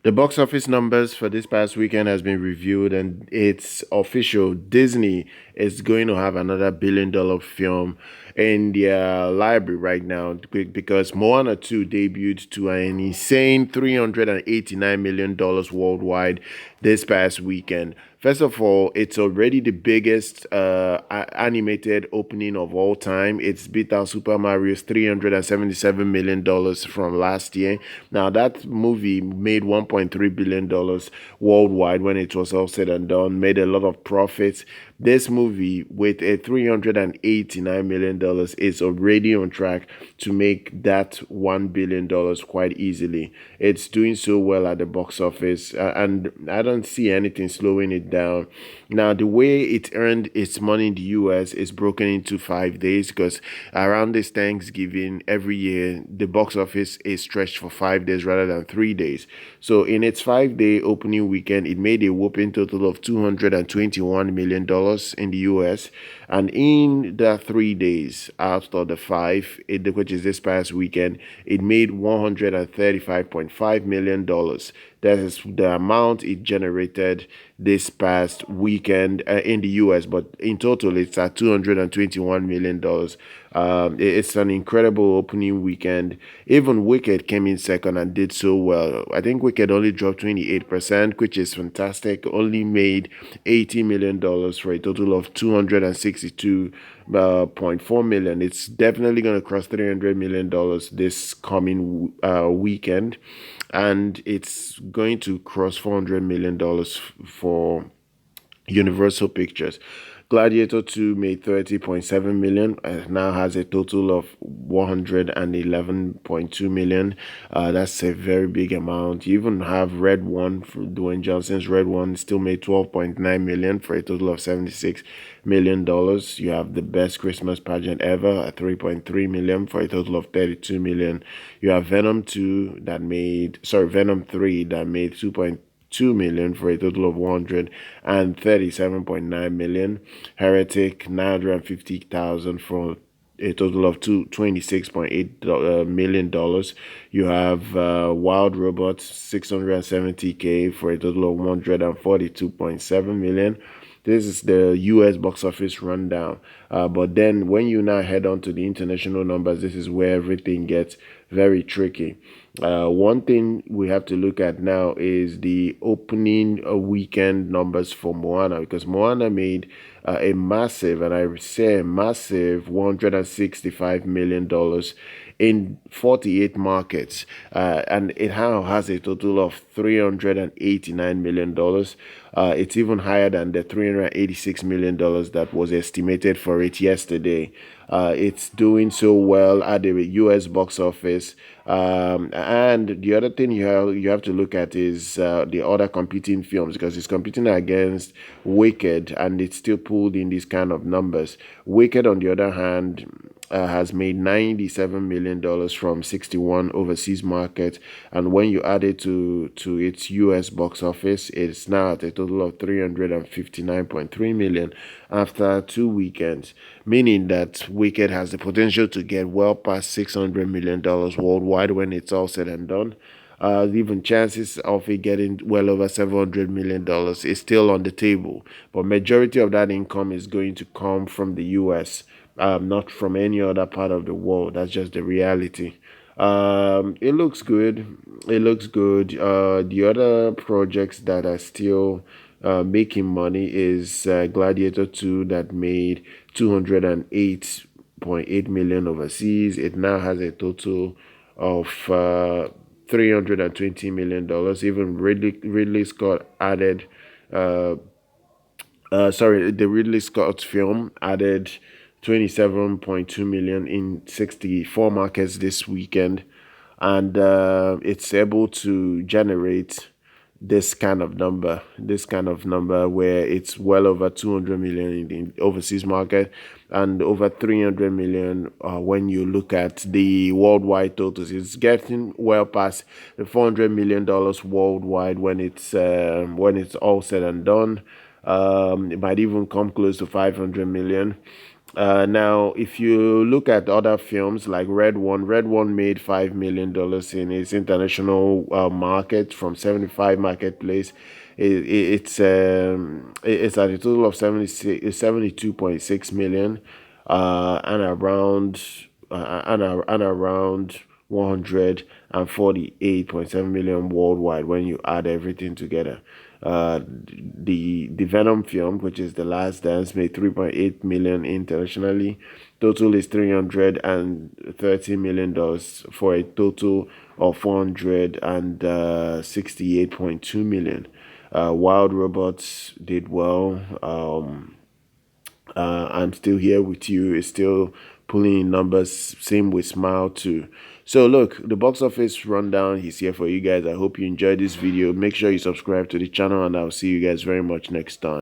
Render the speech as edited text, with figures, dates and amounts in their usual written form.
The box office numbers for this past weekend has been reviewed, and it's official. Disney is going to have another $1 billion film in their library right now because Moana 2 debuted to an insane $389 million worldwide this past weekend. First of all, it's already the biggest animated opening of all time. It's beat out Super Mario's $377 million from last year. Now, that movie made $1.3 billion worldwide when it was all said and done, made a lot of profits. This movie, with a $389 million, is already on track to make that $1 billion quite easily. It's doing so well at the box office, and I don't see anything slowing it down. Now, the way it earned its money in the US is broken into 5 days because around this Thanksgiving every year, the box office is stretched for 5 days rather than 3 days. So, in its 5 day opening weekend, it made a whopping total of $221 million in the US. And in the 3 days out of the five, which is this past weekend, it made $135.5 million. That is the amount it generated this past weekend in the US, but in total, it's at $221 million. It's an incredible opening weekend. Even Wicked came in second and did so well. I think Wicked only dropped 28%, which is fantastic. Only made $80 million for a total of 262.4 million. It's definitely going to cross $300 million this coming weekend, and it's going to cross $400 million for Universal Pictures. Gladiator 2 made 30.7 million and now has a total of 111.2 million. That's a very big amount. You even have Red One for Dwayne Johnson's Red One still made 12.9 million for a total of $76 million. You have The Best Christmas Pageant Ever at 3.3 million for a total of 32 million. You have Venom 3 that made 2.2 million for a total of 137.9 million. Heretic 950,000 for a total of $26.8 million. You have Wild Robots 670K for a total of 142.7 million. This is the US box office rundown. But then when you now head on to the international numbers, this is where everything gets very tricky. One thing we have to look at now is the opening weekend numbers for Moana, because Moana made a massive, and I say a massive, $165 million in 48 markets, and it now has a total of $389 million. It's even higher than the $386 million that was estimated for it yesterday. It's doing so well at the US box office. And the other thing you have to look at is the other competing films, because it's competing against Wicked, and it's still pulled in these kind of numbers. Wicked, on the other hand, has made $97 million from 61 overseas markets, and when you add it to its US box office, it's now at a total of 359.3 million after 2 weekends, meaning that Wicked has the potential to get well past $600 million worldwide when it's all said and done. Even chances of it getting well over $700 million is still on the table, but majority of that income is going to come from the US, not from any other part of the world. That's just the reality. It looks good. It looks good. The other projects that are still making money is Gladiator 2 that made 208.8 million overseas. It now has a total of $320 million. Even Ridley Scott added, the Ridley Scott film added 27.2 million in 64 markets this weekend, and it's able to generate this kind of number where it's well over 200 million in the overseas market and over 300 million when you look at the worldwide totals. It's getting well past the $400 million worldwide when it's all said and done. It might even come close to 500 million. Now, if you look at other films like Red One made $5 million in its international market from 75 marketplace. It's at a total of 72.6 million, and around 148.7 million worldwide when you add everything together. The Venom film, which is The Last Dance, made 3.8 million internationally. Total is $330 million for a total of 468.2 million. Wild Robots did well. I'm still here with you. It's still pulling in numbers. Same with Smile too. So look, the box office rundown is here for you guys. I hope you enjoyed this video. Make sure you subscribe to the channel, and I'll see you guys very much next time.